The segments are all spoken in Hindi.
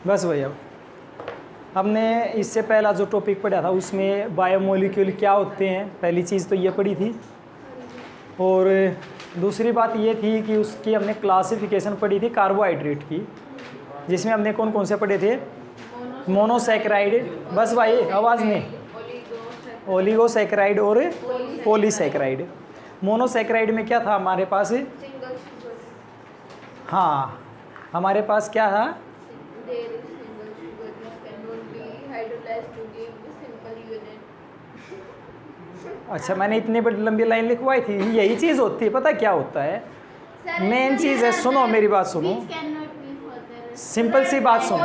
बस वही। अब हमने इससे पहला जो टॉपिक पढ़ा था उसमें बायोमोलिक्यूल क्या होते हैं, पहली चीज़ तो ये पढ़ी थी। और दूसरी बात ये थी कि उसकी हमने क्लासिफिकेशन पढ़ी थी कार्बोहाइड्रेट की, जिसमें हमने कौन कौन से पढ़े थे? मोनोसैकेराइड, बस भाई आवाज़ नहीं, ओलिगोसैकेराइड और पॉलीसैकेराइड। मोनोसैकेराइड में क्या था हमारे पास? हाँ, हमारे पास क्या था? अच्छा, मैंने इतनी बड़ी लंबी लाइन लिखवाई थी, यही चीज़ होती है। पता क्या होता है, मेन चीज़ है, सुनो मेरी बात सुनो, सिंपल सी बात सुनो,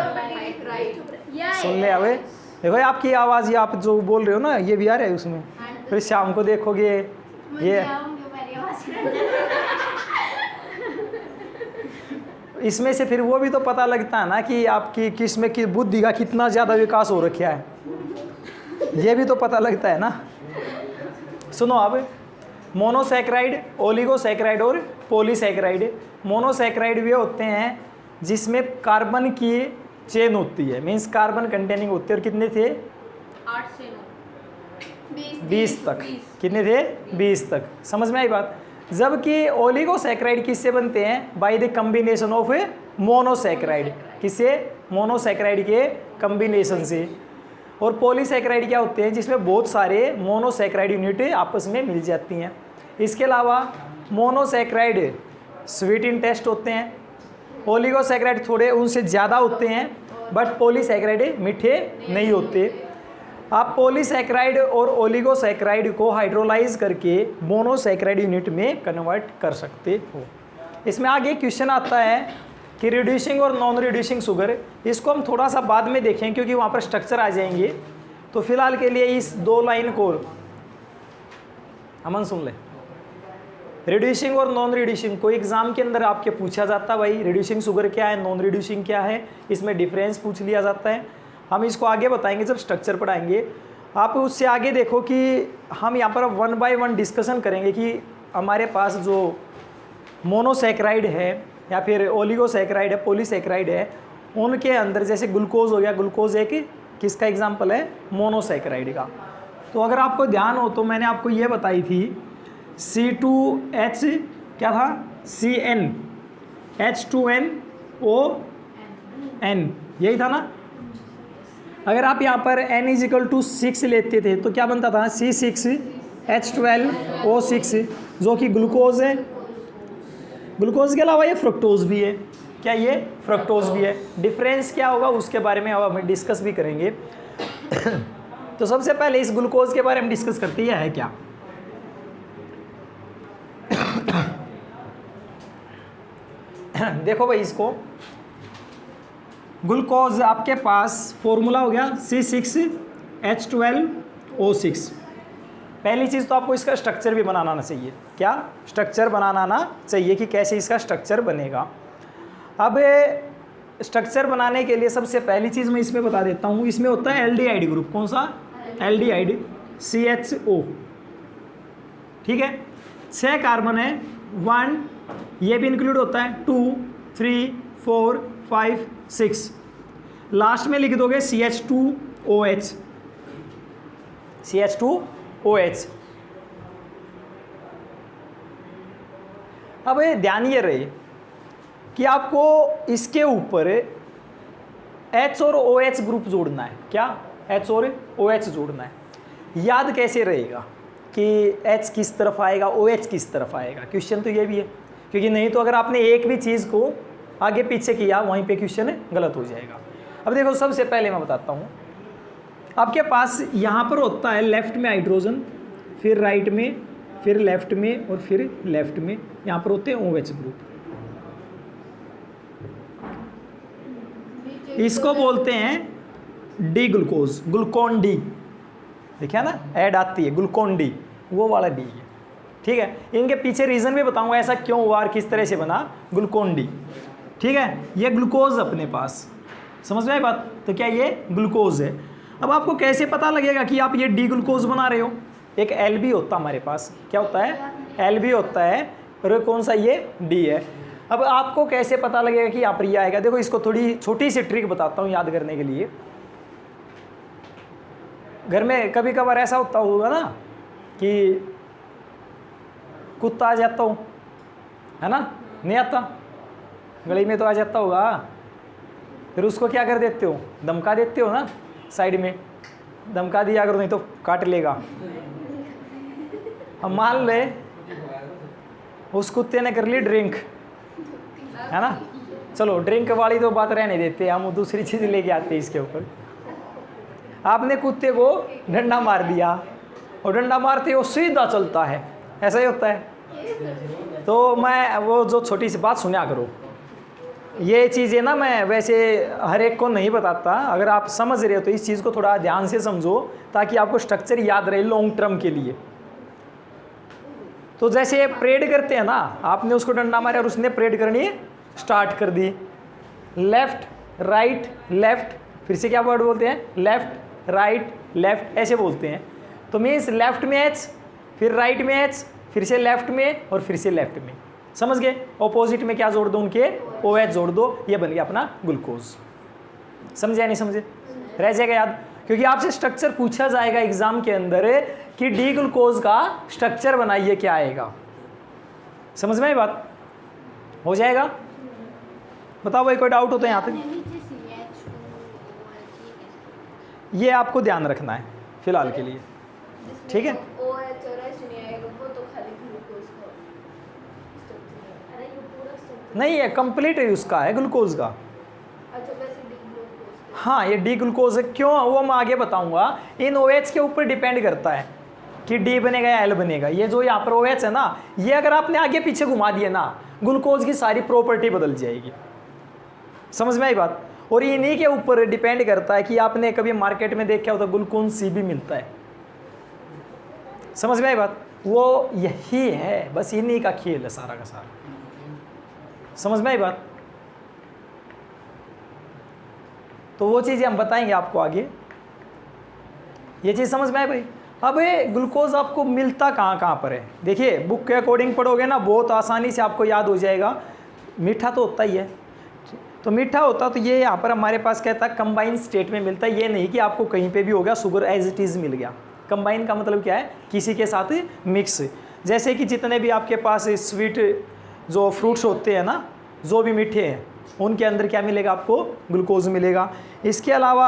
सुन ले। अबे देखो आपकी आवाज़, ये आप जो बोल रहे हो ना, ये भी आ रहा है उसमें। फिर शाम को देखोगे ये इसमें से फिर वो भी तो पता लगता है ना कि आपकी किस में की बुद्धि का कितना ज़्यादा विकास हो रखा है, ये भी तो पता लगता है ना। सुनो अब, मोनोसैकेराइड, ओलिगोसैकेराइड और पॉलीसैकेराइड। मोनोसैकेराइड वे होते हैं जिसमें कार्बन की चेन होती है, मीन्स कार्बन कंटेनिंग होती है। और कितने थे? 8 से 20 तक। कितने थे? 20 तक। समझ में आई बात? जबकि ओलिगोसैकेराइड किससे बनते हैं? By the combination of monosaccharide. किससे? मोनोसैकेराइड के कम्बिनेशन से। और पॉलीसैकेराइड क्या होते हैं? जिसमें बहुत सारे मोनोसैकेराइड यूनिट आपस में मिल जाती हैं। इसके अलावा मोनोसैकेराइड स्वीट इन टेस्ट होते हैं, ओलिगोसैकेराइड थोड़े उनसे ज़्यादा होते हैं, बट पॉलीसैकेराइड मीठे नहीं होते। आप पॉलीसैकेराइड और ओलिगोसैकेराइड को हाइड्रोलाइज करके मोनोसैकेराइड यूनिट में कन्वर्ट कर सकते हो। इसमें आगे क्वेश्चन आता है कि रिड्यूसिंग और नॉन रिड्यूसिंग शुगर, इसको हम थोड़ा सा बाद में देखें क्योंकि वहाँ पर स्ट्रक्चर आ जाएंगे। तो फिलहाल के लिए इस 2 लाइन को अमन सुन ले। रिड्यूसिंग और नॉन रिड्यूसिंग कोई एग्जाम के अंदर आपके पूछा जाता है, भाई रिड्यूसिंग शुगर क्या है, नॉन रिड्यूसिंग क्या है, इसमें डिफरेंस पूछ लिया जाता है। हम इसको आगे बताएंगे जब स्ट्रक्चर पढ़ाएंगे। आप उससे आगे देखो कि हम यहाँ पर 1 बाय 1 डिस्कशन करेंगे कि हमारे पास जो मोनोसैकेराइड है या फिर ओलिगोसैकेराइड है, पॉलीसैकेराइड है, उनके अंदर जैसे ग्लूकोज हो गया, ग्लूकोज एक किसका एग्जाम्पल है? मोनोसैकेराइड का। तो अगर आपको ध्यान हो तो मैंने आपको ये बताई थी C2H क्या था? CN H2NON, यही था ना। अगर आप यहाँ पर N = 6 लेते थे तो क्या बनता था? C6H12O6, जो कि ग्लूकोज है। ग्लूकोज के अलावा ये फ्रक्टोज भी है। क्या ये? फ्रक्टोज भी है। डिफरेंस क्या होगा उसके बारे में अब हम डिस्कस भी करेंगे। तो सबसे पहले इस ग्लूकोज के बारे में डिस्कस करते हैं, है क्या? देखो भाई, इसको ग्लूकोज आपके पास फॉर्मूला हो गया C6H12O6। पहली चीज़ तो आपको इसका स्ट्रक्चर भी बनाना चाहिए। क्या स्ट्रक्चर बनाना आना चाहिए कि कैसे इसका स्ट्रक्चर बनेगा। अब स्ट्रक्चर बनाने के लिए सबसे पहली चीज़ मैं इसमें बता देता हूँ। इसमें होता है एल्डिहाइड ग्रुप। कौन सा? Aldehyde, CHO। ठीक है, 6 कार्बन है, 1 ये भी इंक्लूड होता है, 2 3 4 5 6। लास्ट में लिख दोगे CH2OH, CH2OH। अब ध्यान ये रहे कि आपको इसके ऊपर H और OH ग्रुप जोड़ना है। क्या? H और OH जोड़ना है। याद कैसे रहेगा कि H किस तरफ आएगा, OH किस तरफ आएगा? क्वेश्चन तो ये भी है, क्योंकि नहीं तो अगर आपने एक भी चीज़ को आगे पीछे किया वहीं पे क्वेश्चन गलत हो जाएगा। अब देखो, सबसे पहले मैं बताता हूँ, आपके पास यहाँ पर होता है लेफ्ट में हाइड्रोजन, फिर राइट में, फिर लेफ्ट में और फिर लेफ्ट में यहाँ पर होते हैं OH ग्रुप। इसको बोलते हैं डी ग्लूकोज, ग्लूकोन डी। देखिए ना, ऐड आती है ग्लूकोन डी, वो वाला डी है। ठीक है, इनके पीछे रीज़न भी बताऊंगा ऐसा क्यों हुआ और किस तरह से बना ग्लूकोन डी। ठीक है, ये ग्लूकोज अपने पास, समझ में आई बात? तो क्या ये ग्लूकोज है। अब आपको कैसे पता लगेगा कि आप ये डी ग्लूकोज बना रहे हो? एक एल भी होता है हमारे पास। क्या होता है? एल भी होता है, और कौन सा? ये डी है। अब आपको कैसे पता लगेगा कि यहाँ पर ये आएगा? देखो इसको थोड़ी छोटी सी ट्रिक बताता हूँ याद करने के लिए। घर में कभी कभार ऐसा होता होगा ना कि कुत्ता आ जाता हो, है ना, नहीं आता, गली में तो आ जाता होगा, फिर उसको क्या कर देते हो? धमका देते हो ना, साइड में धमका दिया करो नहीं तो काट लेगा। अब मान ले उस कुत्ते ने कर ली ड्रिंक, है ना, चलो ड्रिंक वाली तो बात रहने देते, हम दूसरी चीज़ लेके आते हैं इसके ऊपर। आपने कुत्ते को डंडा मार दिया और डंडा मारते वो सीधा चलता है, ऐसा ही होता है। तो मैं वो जो छोटी सी बात सुना करो, ये चीज़ें ना मैं वैसे हर एक को नहीं बताता, अगर आप समझ रहे हो तो इस चीज़ को थोड़ा ध्यान से समझो ताकि आपको स्ट्रक्चर याद रहे लॉन्ग टर्म के लिए। तो जैसे परेड करते हैं ना, आपने उसको डंडा मारा और उसने परेड करनी स्टार्ट कर दी, लेफ्ट राइट लेफ्ट, फिर से क्या वर्ड बोलते हैं? लेफ्ट राइट लेफ्ट, ऐसे बोलते हैं। तो मीन्स लेफ्ट में एच, फिर राइट में एच, फिर से लेफ्ट में और फिर से लेफ्ट में, समझ गए? ऑपोजिट में क्या जोड़ दो? उनके OH जोड़ दो, ये बन गया अपना ग्लूकोज। समझे या नहीं समझे? रह जाएगा याद, क्योंकि आपसे स्ट्रक्चर पूछा जाएगा एग्जाम के अंदर कि डी ग्लूकोज का स्ट्रक्चर बनाइए, क्या आएगा? समझ में आई बात? हो जाएगा? बताओ भाई, कोई डाउट हो तो यहाँ तक? ये आपको ध्यान रखना है फिलहाल के लिए, ठीक है? नहीं, ये कंप्लीट है उसका है ग्लूकोज का। हाँ, ये डी ग्लूकोज है, क्यों वो मैं आगे बताऊंगा। इन OH के ऊपर डिपेंड करता है कि डी बनेगा या L बनेगा। ये जो यहाँ पर OH है ना, ये अगर आपने आगे पीछे घुमा दिए ना, ग्लूकोज की सारी प्रॉपर्टी बदल जाएगी। समझ में आई बात? और इन्हीं के ऊपर डिपेंड करता है कि आपने कभी मार्केट में देखा होता ग्लूकोन C भी मिलता है। समझ में आई बात? वो यही है, बस इन्हीं का खेल है सारा का सारा। समझ में आई बात? तो वो चीज़ें हम बताएंगे आपको आगे। ये चीज़ समझ में आई भाई? अब ये ग्लूकोज आपको मिलता कहाँ कहाँ पर है? देखिए बुक के अकॉर्डिंग पढ़ोगे ना, बहुत आसानी से आपको याद हो जाएगा। मीठा तो होता ही है, तो मीठा होता तो ये यहाँ पर हमारे पास कहता है कंबाइन स्टेट में मिलता है। ये नहीं कि आपको कहीं पे भी हो गया शुगर एज इट इज़ मिल गया। कंबाइन का मतलब क्या है? किसी के साथ मिक्स। जैसे कि जितने भी आपके पास स्वीट जो फ्रूट्स होते हैं ना, जो भी मीठे हैं, उनके अंदर क्या मिलेगा? आपको ग्लूकोज मिलेगा। इसके अलावा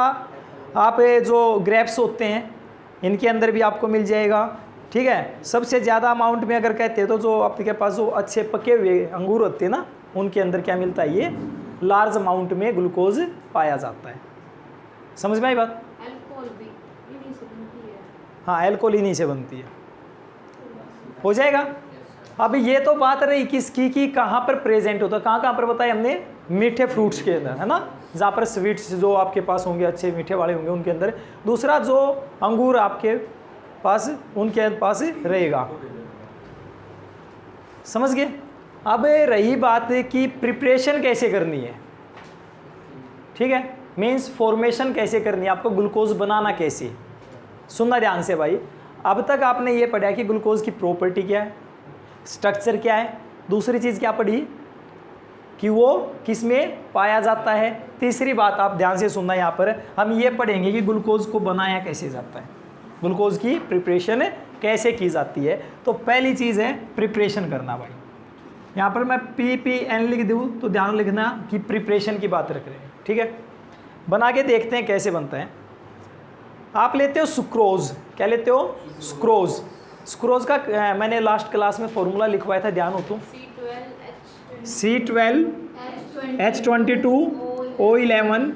आप जो ग्रेप्स होते हैं, इनके अंदर भी आपको मिल जाएगा, ठीक है? सबसे ज़्यादा अमाउंट में अगर कहते हैं तो जो आपके पास जो अच्छे पके हुए अंगूर होते हैं ना, उनके अंदर क्या मिलता है? ये लार्ज अमाउंट में ग्लूकोज पाया जाता है। समझ में आई बात? अल्कोहल भी इन्हीं से बनती है। हाँ, अल्कोहल इन्हीं से बनती है। हो जाएगा? अब ये तो बात रही किसकी कि कहाँ पर प्रेजेंट होता है। कहाँ कहाँ पर बताया हमने? मीठे फ्रूट्स के अंदर, है ना, जहाँ पर स्वीट्स जो आपके पास होंगे अच्छे मीठे वाले होंगे उनके अंदर। दूसरा जो अंगूर आपके पास, उनके पास रहेगा। समझ गए? अब रही बात कि प्रिपरेशन कैसे करनी है, ठीक है? मीन्स फॉर्मेशन कैसे करनी है, आपको ग्लूकोज बनाना कैसे। सुनना ध्यान से भाई। अब तक आपने ये पढ़ा कि ग्लूकोज की प्रॉपर्टी क्या है, स्ट्रक्चर क्या है, दूसरी चीज़ क्या पढ़ी कि वो किस में पाया जाता है। तीसरी बात आप ध्यान से सुनना, यहाँ पर हम ये पढ़ेंगे कि ग्लूकोज को बनाया कैसे जाता है, ग्लूकोज की प्रिपरेशन कैसे की जाती है। तो पहली चीज़ है प्रिपरेशन करना भाई। यहाँ पर मैं PPN लिख दूँ तो ध्यान लिखना कि प्रिपरेशन की बात रख रहे हैं, ठीक है? बना के देखते हैं कैसे बनता है। आप लेते हो सुक्रोज, क्या लेते हो? सुक्रोज। सुक्रोज का मैंने लास्ट क्लास में फॉर्मूला लिखवाया था, ध्यान हो तो? C12H22O11।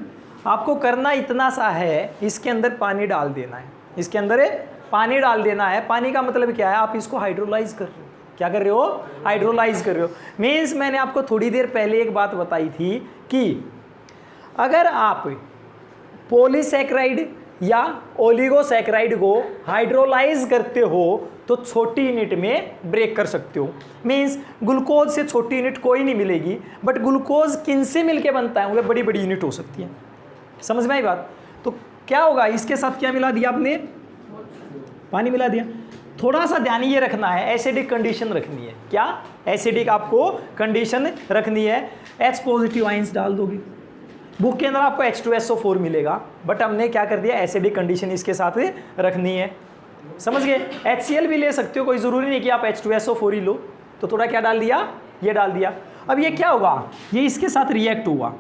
आपको करना इतना सा है, इसके अंदर पानी डाल देना है, इसके अंदर पानी डाल देना है। पानी का मतलब क्या है? आप इसको हाइड्रोलाइज कर रहे हो। क्या कर रहे हो? हाइड्रोलाइज कर रहे हो। मीन्स मैंने आपको थोड़ी देर पहले एक बात बताई थी कि अगर आप पॉलीसैकेराइड या ओलिगोसैकेराइड को हाइड्रोलाइज करते हो तो छोटी यूनिट में ब्रेक कर सकते हो। मीन्स ग्लूकोज से छोटी यूनिट कोई नहीं मिलेगी, बट ग्लूकोज किन से मिलके बनता है? वो बड़ी बड़ी यूनिट हो सकती है। समझ में आई बात? तो क्या होगा? इसके साथ क्या मिला दिया आपने? पानी मिला दिया। थोड़ा सा ध्यान ये रखना है, एसिडिक कंडीशन रखनी है। क्या? एसिडिक आपको कंडीशन रखनी है। H पॉजिटिव आइंस डाल दोगे, बुक के अंदर आपको H2SO4 मिलेगा, बट हमने क्या कर दिया, एसिडिक कंडीशन इसके साथ रखनी है। समझ गए? HCl भी ले सकते हो, कोई ज़रूरी नहीं कि आप H2SO4 ही लो। तो थोड़ा क्या डाल दिया, ये डाल दिया। अब ये क्या होगा, ये इसके साथ रिएक्ट हुआ,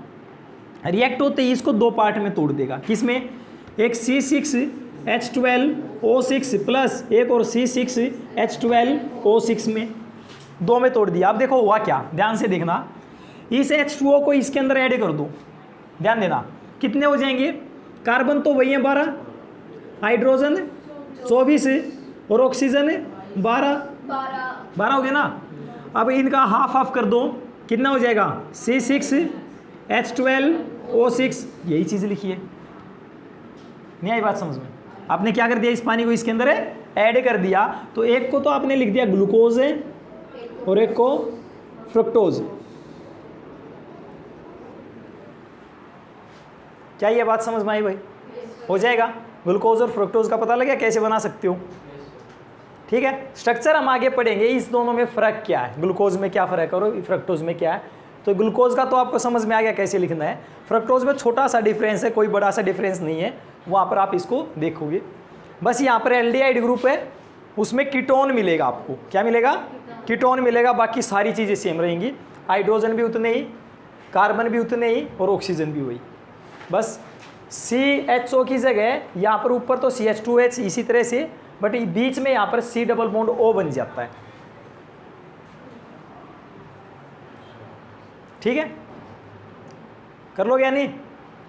रिएक्ट होते ही इसको दो पार्ट में तोड़ देगा। किसमें? एक C6H12O6 प्लस एक और C6H12O6 में, दो में तोड़ दिया। अब देखो हुआ क्या, ध्यान से देखना, इस H2O को इसके अंदर ऐड कर दो, ध्यान देना, कितने हो जाएंगे? कार्बन तो वही है 12, हाइड्रोजन 24 और ऑक्सीजन 12 हो गया ना। अब इनका हाफ हाफ कर दो, कितना हो जाएगा? C6H12O6, यही चीज़ लिखी है। नहीं आई बात समझ में? आपने क्या कर दिया, इस पानी को इसके अंदर ऐड कर दिया, तो एक को तो आपने लिख दिया ग्लूकोज है और एक को फ्रुक्टोज। क्या ये बात समझ में आई भाई? हो जाएगा। ग्लूकोज और फ्रुक्टोज का पता लगा कैसे बना सकते हो? ठीक है, स्ट्रक्चर हम आगे पढ़ेंगे, इस दोनों में फ़र्क क्या है, ग्लूकोज में क्या फ़र्क है और फ्रक्टोज में क्या है। तो ग्लूकोज का तो आपको समझ में आ गया कैसे लिखना है। फ्रक्टोज में छोटा सा डिफरेंस है, कोई बड़ा सा डिफरेंस नहीं है, वहाँ पर आप इसको देखोगे। बस यहाँ पर एल्डिहाइड ग्रुप है, उसमें कीटोन मिलेगा आपको। क्या मिलेगा? कीटोन मिलेगा, बाकी सारी चीज़ें सेम रहेंगी। हाइड्रोजन भी उतने ही, कार्बन भी उतने ही और ऑक्सीजन भी वही। बस CHO की जगह यहाँ पर ऊपर तो CH2H इसी तरह से, बट बीच में यहाँ पर C डबल बॉन्ड O बन जाता है। ठीक है, कर लो या नहीं?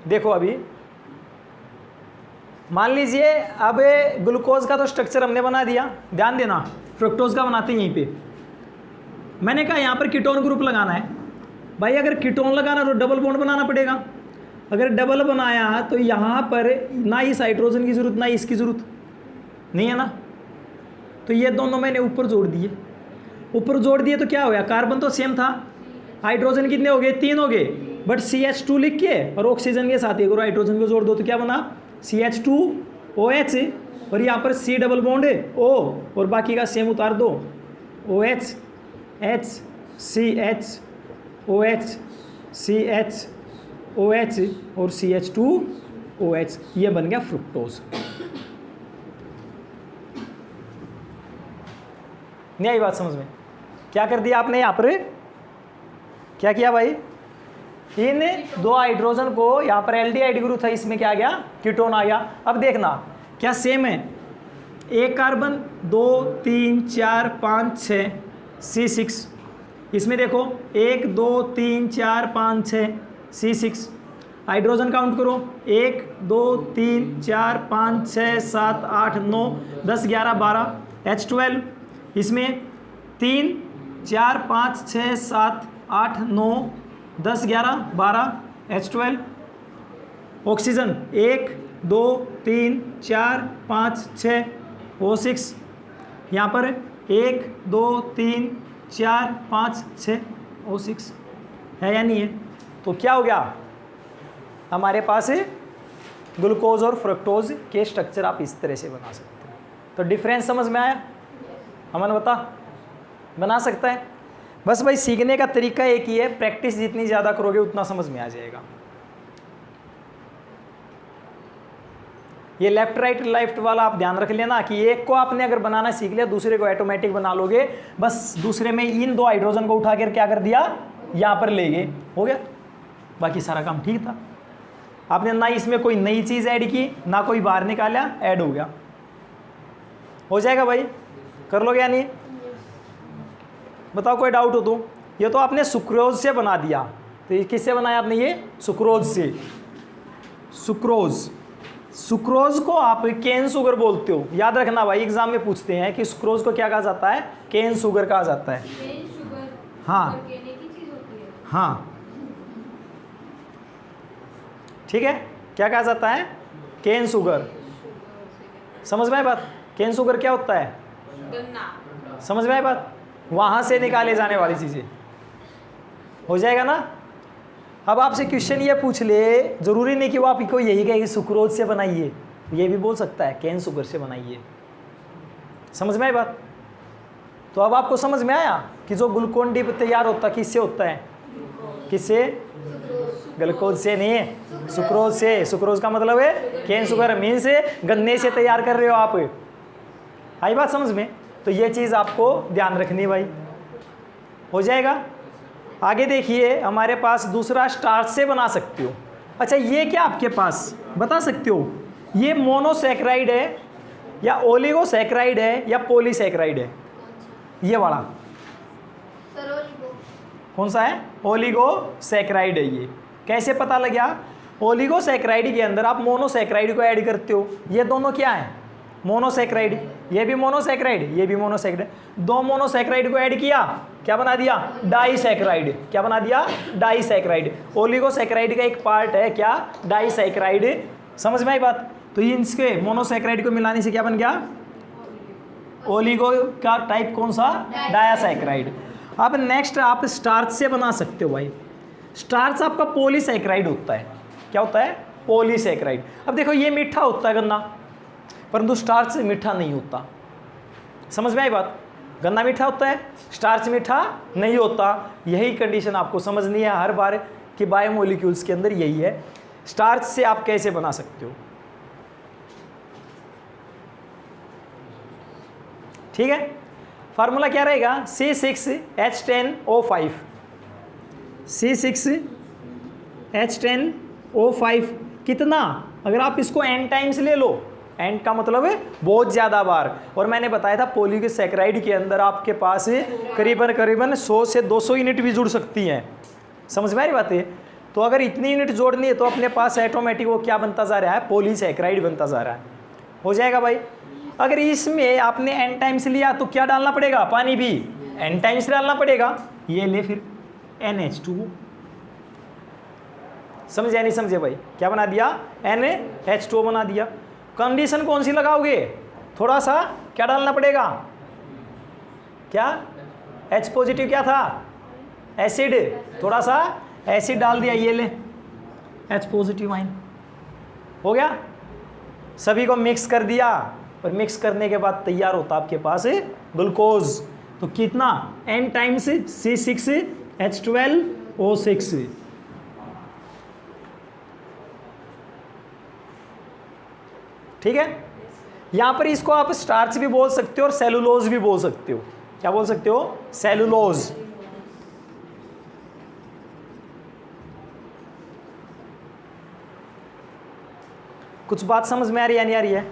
देखो अभी मान लीजिए, अब ग्लूकोज का तो स्ट्रक्चर हमने बना दिया, ध्यान देना, फ्रुक्टोज का बनाते हैं यहीं पे। मैंने कहा यहाँ पर कीटोन ग्रुप लगाना है भाई, अगर कीटोन लगाना तो डबल बॉन्ड बनाना पड़ेगा। अगर डबल बनाया तो यहाँ पर ना इस हाइड्रोजन की ज़रूरत ना इसकी ज़रूरत नहीं है ना, तो ये दोनों मैंने ऊपर जोड़ दिए। ऊपर जोड़ दिए तो क्या हो गया, कार्बन तो सेम था, हाइड्रोजन कितने हो गए? 3 हो गए, बट CH2 लिख के और ऑक्सीजन के साथ एक और हाइड्रोजन को जोड़ दो तो क्या बना? CH2OH, और यहाँ पर C डबल बॉन्ड O और बाकी का सेम उतार दो, OH H CH OH CH OH और CH2OH, ये बन गया फ्रुक्टोज। नहीं आई बात समझ में? क्या कर दिया आपने यहाँ पर, क्या किया भाई? इन दो हाइड्रोजन को यहाँ पर एल्डिहाइड ग्रुप था, इसमें क्या आ गया? कीटोन आ गया। अब देखना क्या सेम है, एक कार्बन 2 3 4 5 6 C6, इसमें देखो 1 2 3 4 5 6 C6, हाइड्रोजन काउंट करो 1 2 3 4 5 6 7 8 9 10 11 12, H12 इसमें 3 4 5 6 7 8 9 10 11 12, H12, ऑक्सीजन 1 2 3 4 5 6 O6, यहाँ पर 1 2 3 4 5 6 O6 है या नहीं है? तो क्या हो गया, हमारे पास ग्लूकोज और फ्रक्टोज के स्ट्रक्चर आप इस तरह से बना सकते हैं। तो डिफरेंस समझ में आया? अमन बता, बना सकता है? बस भाई सीखने का तरीका एक ही है, प्रैक्टिस जितनी ज़्यादा करोगे उतना समझ में आ जाएगा। ये लेफ्ट राइट लेफ्ट वाला आप ध्यान रख लेना कि एक को आपने अगर बनाना सीख लिया दूसरे को ऑटोमेटिक बना लोगे। बस दूसरे में इन दो हाइड्रोजन को उठा कर क्या कर दिया, यहाँ पर ले गए, हो गया, बाकी सारा काम ठीक था। आपने ना इसमें कोई नई चीज़ ऐड की ना कोई बाहर निकाला, ऐड हो गया, हो जाएगा भाई, कर लोगे या नहीं? बताओ कोई डाउट हो तो। ये तो आपने सुक्रोज से बना दिया, तो ये किससे बनाया आपने? ये सुक्रोज से। सुक्रोज, सुक्रोज को आप केन शुगर बोलते हो, याद रखना भाई, एग्जाम में पूछते हैं कि सुक्रोज को क्या कहा जाता है? केन शुगर कहा जाता है। हाँ हाँ ठीक है, क्या कहा जाता है? Cane sugar. समझ में आई बात? केन शुगर क्या होता है? समझ में आई बात? वहाँ से निकाले जाने वाली चीज़ें, हो जाएगा ना? अब आपसे क्वेश्चन ये पूछ ले, ज़रूरी नहीं कि वो आपको यही कहे कि सुक्रोज से बनाइए, ये भी बोल सकता है केन शुगर से बनाइए, समझ में आई बात? तो अब आपको समझ में आया कि जो ग्लूकोन डी तैयार होता है किससे होता है? किससे? ग्लूकोज से नहीं है, सुक्रोज से। सुक्रोज का मतलब है केन शुगर, मीन्स गन्ने से तैयार कर रहे हो आप। आई बात समझ में? तो ये चीज़ आपको ध्यान रखनी भाई। हो जाएगा। आगे देखिए, हमारे पास दूसरा स्टार्च से बना सकते हो। अच्छा, ये क्या आपके पास बता सकते हो, ये मोनोसैकेराइड है या ओलिगोसैकेराइड है या पॉलीसैकेराइड है? ये वाला सर ओलिगो। कौन सा है? ओलिगोसैकेराइड है। ये कैसे पता लग गया? ओलिगोसैकेराइड के अंदर आप मोनोसैकेराइड को ऐड करते हो। ये दोनों क्या है? मोनोसैकेराइड। ये भी मोनोसैकेराइड, ये भी मोनोसैकेराइड। दो मोनोसैकेराइड को ऐड किया, क्या बना दिया? डाइसैकेराइड। क्या बना दिया? डाइसैकेराइड। ओलिगोसैकेराइड का एक पार्ट है क्या? डाइसैकेराइड। समझ में आई बात? तो इनके मोनोसैकेराइड को मिलाने से क्या बन गया? ओलिगो का टाइप कौन सा? डायासैकेराइड। अब नेक्स्ट आप स्टार्च से बना सकते हो भाई। स्टार्च आपका पॉलीसैकेराइड होता है। क्या होता है? पॉलीसैकेराइड। अब देखो, ये मीठा होता है गन्ना, परंतु स्टार्च मीठा नहीं होता। समझ में आई बात? गन्ना मीठा होता है, स्टार्च मीठा नहीं होता। यही कंडीशन आपको समझनी है हर बार कि बायोमोलिक्यूल्स के अंदर यही है। स्टार्च से आप कैसे बना सकते हो? ठीक है, फार्मूला क्या रहेगा? C6H10O5। C6H10O5 कितना? अगर आप इसको n टाइम्स ले लो, n का मतलब है बहुत ज़्यादा बार। और मैंने बताया था पॉलीसैकेराइड के अंदर आपके पास करीबन 100 से 200 यूनिट भी जुड़ सकती हैं। समझ में आ रही बात है? तो अगर इतनी यूनिट जोड़नी है तो अपने पास ऑटोमेटिक वो क्या बनता जा रहा है? पॉलीसैकेराइड बनता जा रहा है। हो जाएगा भाई। अगर इसमें आपने n टाइम्स लिया तो क्या डालना पड़ेगा? पानी भी n टाइम्स डालना पड़ेगा। ये ले फिर NH2। समझे या नहीं समझे भाई? क्या बना दिया? NH2 बना दिया। कंडीशन कौन सी लगाओगे? थोड़ा सा क्या डालना पड़ेगा? क्या? H पॉजिटिव क्या था? एसिड। थोड़ा सा एसिड डाल दिया, ये ले H पॉजिटिव आइन। हो गया। सभी को मिक्स कर दिया और मिक्स करने के बाद तैयार होता आपके पास ग्लूकोज। तो कितना? n times C6H12O6। ठीक है। यहां पर इसको आप स्टार्च भी बोल सकते हो और सेलुलोज भी बोल सकते हो। क्या बोल सकते हो? सेलुलोज। कुछ बात समझ में आ रही है नहीं आ रही है?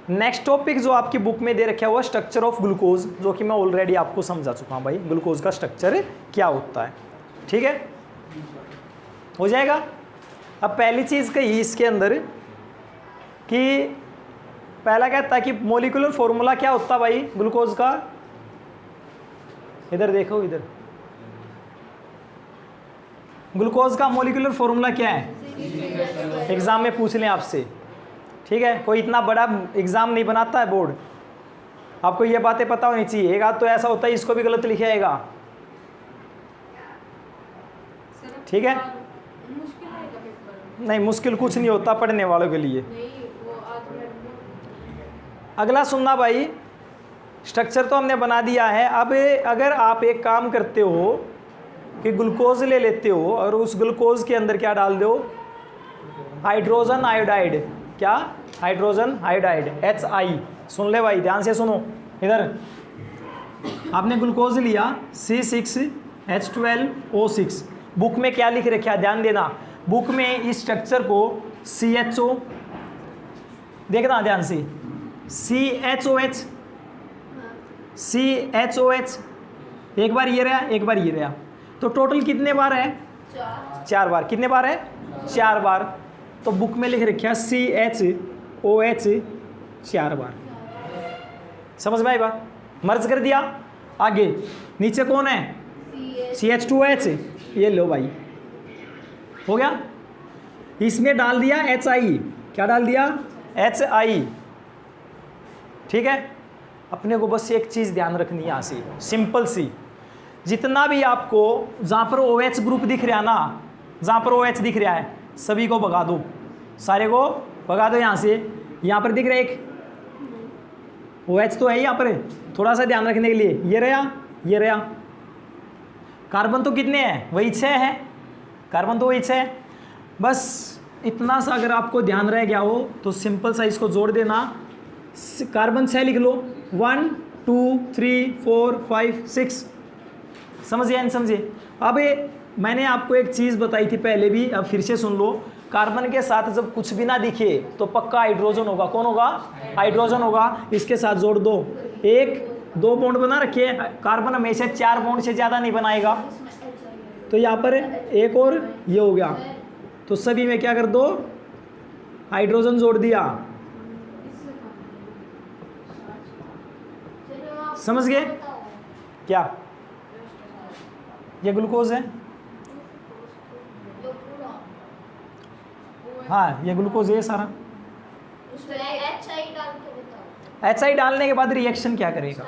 नेक्स्ट टॉपिक जो आपकी बुक में दे रखा हुआ स्ट्रक्चर ऑफ ग्लूकोज, जो कि मैं ऑलरेडी आपको समझा चुका हूं भाई, ग्लूकोज का स्ट्रक्चर क्या होता है। ठीक है, हो जाएगा। अब पहली चीज़ कही इसके अंदर कि पहला क्या था कि मोलिकुलर फॉर्मूला क्या होता भाई ग्लूकोज का? इधर देखो, इधर ग्लूकोज का मोलिकुलर फॉर्मूला क्या है? एग्जाम में पूछ लें आपसे। ठीक है, कोई इतना बड़ा एग्जाम नहीं बनाता है बोर्ड, आपको ये बातें पता होनी चाहिए। एक आध तो ऐसा होता है इसको भी गलत लिखे आएगा। ठीक है, मुश्किल आएगा पेपर? नहीं मुश्किल कुछ नहीं होता पढ़ने वालों के लिए। नहीं, वो अगला सुनना भाई, स्ट्रक्चर तो हमने बना दिया है। अब अगर आप एक काम करते हो कि ग्लूकोज ले लेते हो और उस ग्लूकोज के अंदर क्या डाल दो? Hydrogen iodide. क्या? Hydrogen iodide, HI। सुन ले भाई, ध्यान से सुनो। इधर आपने ग्लूकोज लिया C6H12O6। बुक में क्या लिख रखा है ध्यान देना। बुक में इस स्ट्रक्चर को CHO, देखना ध्यान से, CHOH, CHOH, एक बार ये रहा, एक बार ये रहा, तो टोटल कितने बार है? 4 बार। कितने बार है? 4 बार। तो बुक में लिख रखा CHOH 4 बार। समझ में आई बात? मर्ज कर दिया। आगे नीचे कौन है? CH2H। ये लो भाई, हो गया। इसमें डाल दिया HI। क्या डाल दिया? HI। ठीक है, अपने को बस एक चीज़ ध्यान रखनी है यहाँ से, सिंपल सी। जितना भी आपको जहाँ पर OH ग्रुप दिख रहा है ना, जहाँ पर OH दिख रहा है सभी को भगा दो, सारे को भगा दो यहाँ से। यहाँ पर दिख रहा है एक OH तो है यहाँ पर, थोड़ा सा ध्यान रखने के लिए, ये रहा ये रहा। कार्बन तो कितने हैं, वही 6 है, कार्बन तो वही 6 है। बस इतना सा अगर आपको ध्यान रह गया हो तो सिंपल सा इसको जोड़ देना, कार्बन 6 लिख लो, 1 2 3 4 5 6। समझिए नहीं समझिए। अब मैंने आपको एक चीज़ बताई थी पहले भी, अब फिर से सुन लो। कार्बन के साथ जब कुछ भी ना दिखे तो पक्का हाइड्रोजन होगा। कौन होगा, हाइड्रोजन होगा। इसके साथ जोड़ दो, 1 2 बॉन्ड बना रखे हैं। कार्बन हमेशा 4 बॉन्ड से ज़्यादा नहीं बनाएगा, तो यहाँ पर एक और ये हो गया, तो सभी में क्या कर दो, हाइड्रोजन जोड़ दिया। समझ गए क्या, ये ग्लूकोज है, हाँ ये ग्लूकोज है सारा। HI डालने के बाद रिएक्शन क्या करेगा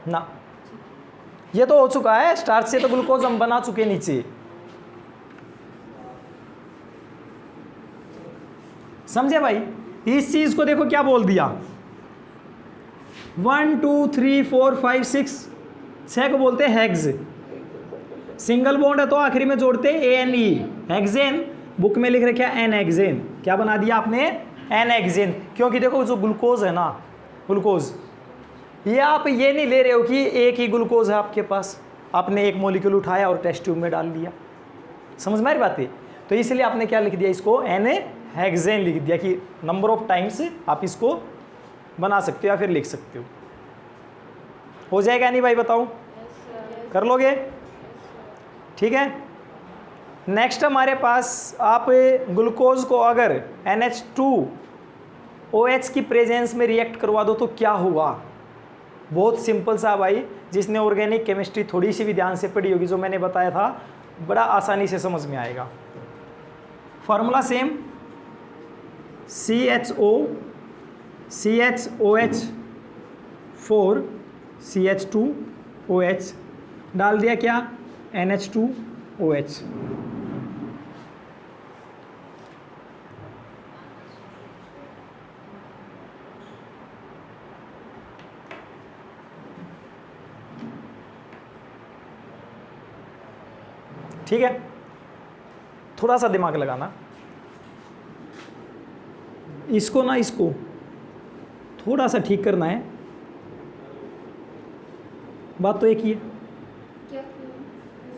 ना, ये तो हो चुका है, स्टार्च से तो ग्लूकोज हम बना चुके नीचे। समझे भाई। इस चीज को देखो क्या बोल दिया, 1 2 3 4 5 6 को बोलते हैं हेक्स। सिंगल बॉन्ड है तो आखिरी में जोड़ते हैं ANE, हेक्सेन। बुक में लिख रखा है N-हेक्सेन। क्या बना दिया आपने, N-हेक्सेन। क्योंकि देखो जो ग्लूकोज है ना, ग्लूकोज, ये आप ये नहीं ले रहे हो कि एक ही ग्लूकोज है आपके पास, आपने एक मॉलिक्यूल उठाया और टेस्ट ट्यूब में डाल दिया। समझ में आ रही बात है। तो इसलिए आपने क्या लिख दिया, इसको N-हेक्सेन लिख दिया कि नंबर ऑफ टाइम्स आप इसको बना सकते हो या फिर लिख सकते हो जाएगा नहीं भाई, बताओ कर लोगे, ठीक है। नेक्स्ट हमारे पास आप ग्लूकोज को अगर NH2OH की प्रेजेंस में रिएक्ट करवा दो तो क्या होगा। बहुत सिंपल सा भाई, जिसने ऑर्गेनिक केमिस्ट्री थोड़ी सी भी ध्यान से पढ़ी होगी, जो मैंने बताया था, बड़ा आसानी से समझ में आएगा। फार्मूला सेम, CHOH4 CH2OH डाल दिया, क्या NH2OH। ठीक है, थोड़ा सा दिमाग लगाना, इसको ना, इसको थोड़ा सा ठीक करना है। बात तो एक ही है,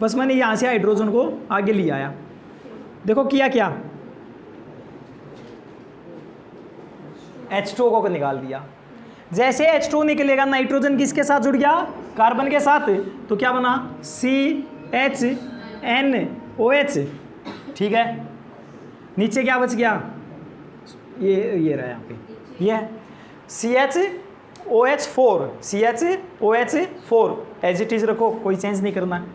बस मैंने यहाँ से हाइड्रोजन को आगे ले आया। देखो किया क्या, H2O को निकाल दिया। जैसे H2O निकलेगा, नाइट्रोजन किसके साथ जुड़ गया, कार्बन के साथ, तो क्या बना CHNOH। ठीक है, नीचे क्या बच गया, ये रहा यहाँ पे, ये CHOH4 एज इट इज रखो, कोई चेंज नहीं करना।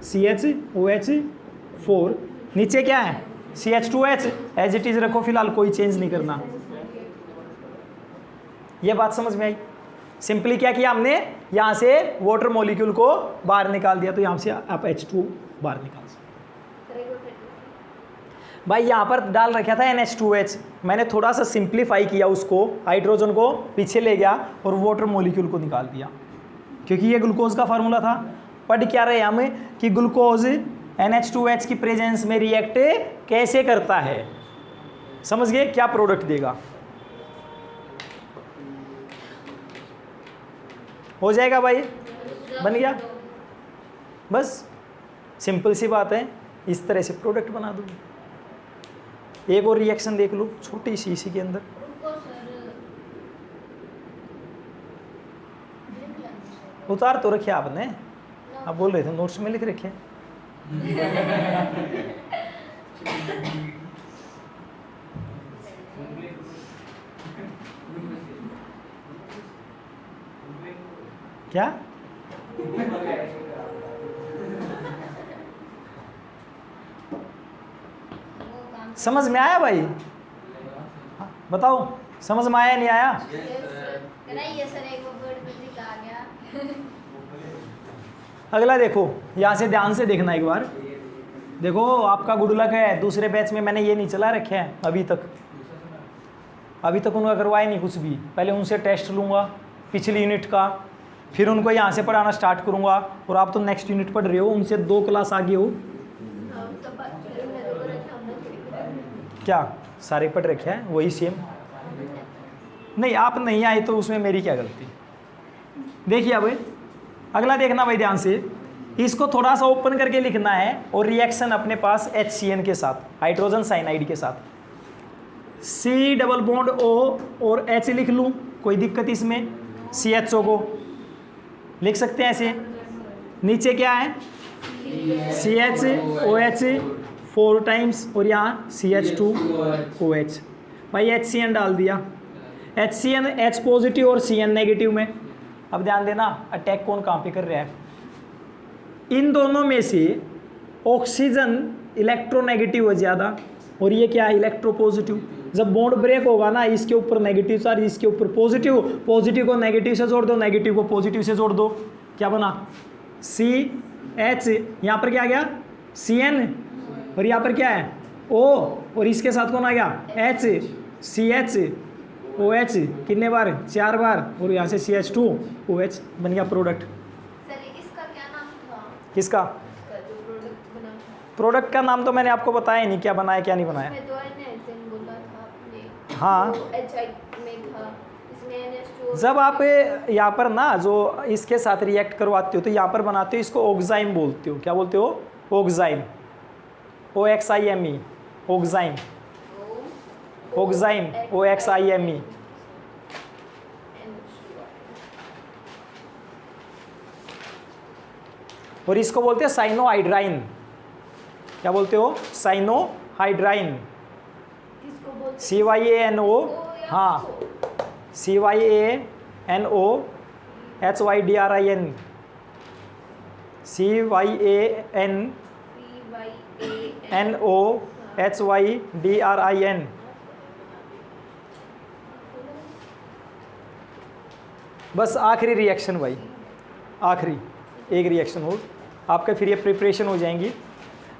CHOH4 नीचे क्या है, CH2H एज इट इज रखो फिलहाल, कोई चेंज नहीं करना। ये बात समझ में आई। सिंपली क्या किया हमने, यहाँ से वाटर मॉलिक्यूल को बाहर निकाल दिया, तो यहाँ से आप H2 बाहर निकाल सकते। भाई यहाँ पर डाल रखा था NH2H, मैंने थोड़ा सा सिंप्लीफाई किया उसको, हाइड्रोजन को पीछे ले गया और वाटर मॉलिक्यूल को निकाल दिया, क्योंकि ये ग्लूकोज का फार्मूला था। पढ़ क्या रहे हमें कि ग्लूकोज NH2H की प्रेजेंस में रिएक्ट कैसे करता है, समझ गए, क्या प्रोडक्ट देगा। हो जाएगा भाई, बन गया, बस सिंपल सी बात है, इस तरह से प्रोडक्ट बना दूंगी। एक और रिएक्शन देख लो छोटी सी इसी के अंदर, उतार तो रखे आपने, आप बोल रहे थे नोट्स में लिख रखे। क्या समझ में आया भाई, बताओ समझ में आया नहीं आया। अगला देखो, यहाँ से ध्यान से देखना एक बार। देखो आपका गुड लक है, दूसरे बैच में मैंने ये नहीं चला रखे हैं अभी तक उनका करवाया नहीं कुछ भी, पहले उनसे टेस्ट लूँगा पिछली यूनिट का, फिर उनको यहाँ से पढ़ाना स्टार्ट करूँगा। और आप तो नेक्स्ट यूनिट पढ़ रहे हो, उनसे 2 क्लास आगे हो। हाँ, तब बात करें, मैं तो बोला था, हमने थोड़ी क्या सारे पढ़ रखे हैं वही सेम? नहीं, आप नहीं आए तो उसमें मेरी क्या गलती। देखिए अब अगला देखना भाई ध्यान से, इसको थोड़ा सा ओपन करके लिखना है और रिएक्शन अपने पास HCN के साथ, हाइड्रोजन साइनाइड के साथ। C डबल बॉन्ड O और H लिख लूँ, कोई दिक्कत इसमें? CHO को लिख सकते हैं ऐसे। नीचे क्या है? CHOH 4 टाइम्स और यहाँ CH2OH। भाई HCN डाल दिया, HCN H पॉजिटिव और CN नेगेटिव में। अब ध्यान देना, अटैक कौन कहाँ पे कर रहा है? इन दोनों में से ऑक्सीजन इलेक्ट्रोनेगेटिव है ज़्यादा और ये क्या है? Electro positive. जब बॉन्ड ब्रेक होगा ना, इसके ऊपर नेगेटिव चार्ज, इसके ऊपर पॉजिटिव, पॉजिटिव को नेगेटिव से जोड़ दो, नेगेटिव को पॉजिटिव से जोड़ दो, क्या बना? CH, यहाँ पर क्या आ गया? CN और यहाँ पर क्या है? O और इसके साथ कौन आ गया? H, CHOH कितने बार? 4 बार और यहाँ से CH2OH बन गया प्रोडक्ट। सर इसका क्या नाम था? किसका? इसका जो प्रोडक्ट बना था, प्रोडक्ट का नाम तो मैंने आपको बताया नहीं, क्या बनाया क्या नहीं बनाया। इसमें तो NaCN बोला था आपने। हाँ। तो HI में था, इसमें NH2। जब आप यहाँ पर ना जो इसके साथ रिएक्ट करवाते हो तो यहाँ पर बनाते हो, इसको ऑक्साइम बोलते हो। क्या बोलते हो? Oxime, OXIME, oxime, oxime, OXIME। और इसको बोलते हैं साइनोहाइड्राइन। क्या बोलते हो? साइनोहाइड्राइन, किसको बोलते? CYANO, हाँ, CYANOHYDRIN, CYANOHYDRIN। बस आखिरी रिएक्शन भाई, आखिरी एक रिएक्शन हो आपका, फिर ये प्रिपरेशन हो जाएंगी।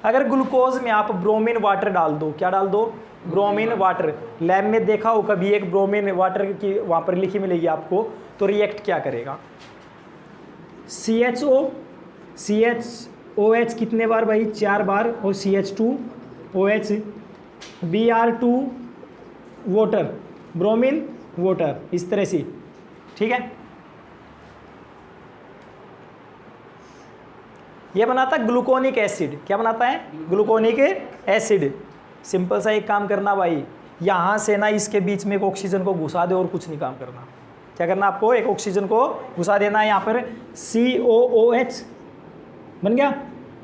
अगर ग्लूकोज में आप ब्रोमीन वाटर डाल दो, क्या डाल दो? Bromine water. लैब में देखा हो कभी एक ब्रोमीन वाटर की वहाँ पर लिखी मिलेगी आपको, तो रिएक्ट क्या करेगा? CHOH कितने बार भाई? 4 बार और CH2OH, Br2 water, bromine water, इस तरह से, ठीक है। ये बनाता है ग्लूकोनिक एसिड। क्या बनाता है? Gluconic acid. सिंपल सा एक काम करना भाई, यहाँ से ना इसके बीच में एक ऑक्सीजन को घुसा दे और कुछ नहीं काम करना। क्या करना आपको? एक ऑक्सीजन को घुसा देना है। यहाँ पर COOH बन गया,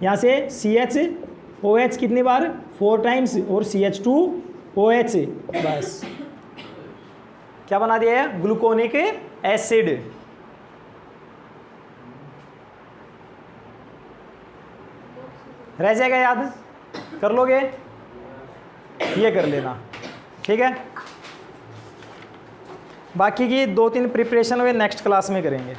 यहाँ से CHOH कितनी बार? 4 टाइम्स और CH2OH, बस क्या बना दिया है? Gluconic acid. रह जाएगा याद? कर लोगे? ये कर लेना, ठीक है। बाकी की 2-3 प्रिपरेशन वे नेक्स्ट क्लास में करेंगे।